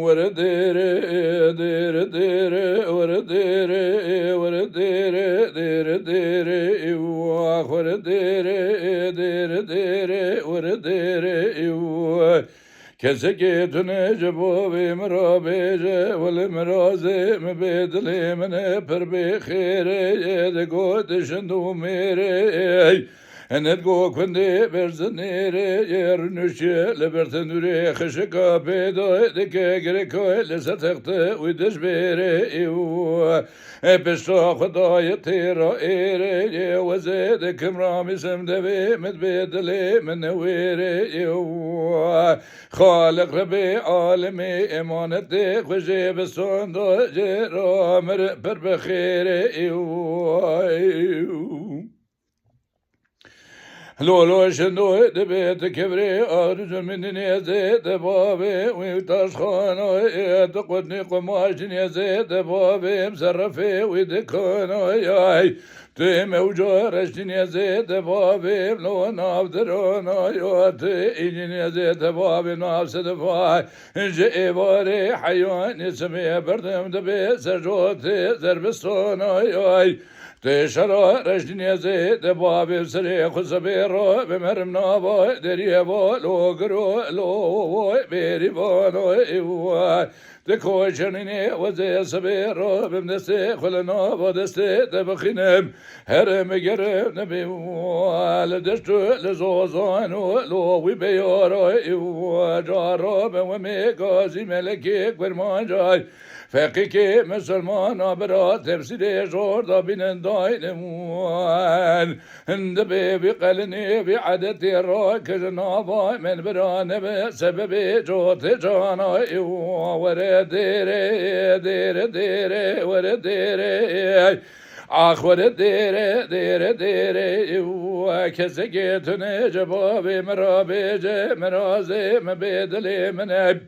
ورديري ديري ديري ورديري ورديري ديري ديري ورديري ديري ديري ورديري كسكي تنجبو بمرابيجة والمرازي مبيدلي من بربي خيري يدقو تشندو ميري انتقو كندي برزنيري يرنوشي لبرتنوري خشكا بيدو دكي غريكو لستخت ويدشبيري بشتا خداي تيرا ايري وزيد كمرامي سمدبي متبيدلي من ويري خالق ربي عالمي امانتي خجي بسوندو جرامر بربخيري لولو شنو دبيت كبري أرجو مني زيد بابي ويتاش خانو تقودني قماش زيد بابي مسرفي ويدكونو ياي تيم وجورشني زيد بابي لو نافدرونا يوتي إجني زيد بابي نافسد فاي جئي باري حيوان اسمي بردم دبي سرجوتي زربستونا ياي تشرا رجني زيد بابي سري خسبيرو بمرم نابو دريبو لوغرو لو بيري بونو ايوا تكوشنيني وزي سبيرو بمدستي خلنا بدستي تبخينم هرم جرم نبي والدشتو لزوزانو لو ويبيورو ايوا جارو بومي قازي ملكي كورمان جاي فقيكي مسلمان برا تفسير جور دابين داينموان هند بي قلني بعدتي راك جنابا من برا نبي سببي جوت جانا ورديري ديري ديري ورديري آخ ورديري ديري ديري وكسكيت نجبابي مرابيجي مرازي مبيدلي منب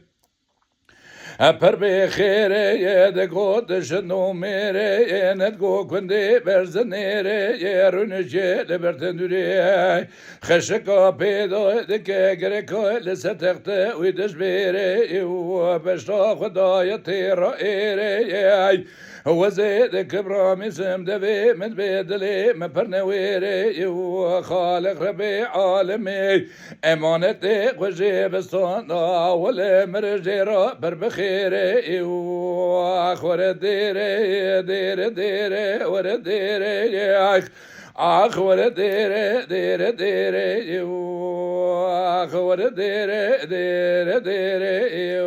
پر به خیره یه دگو دشنو میره یه ندگو کنده برزنیره یه رونجه لبرتندوری خشکا پیدا دکه گرکا لستخته ویدش بیره و بشتا خدای تیرا ایره وزيد كبرامي سمدبي من بيدلي من برنويري وخالق ربي عالمي امانتي وجي بستان ولا مرجيرا بربخيري واخور ديري ديري ديري ورديري آخ ورديري ديري ديري آخ ورديري ديري ديري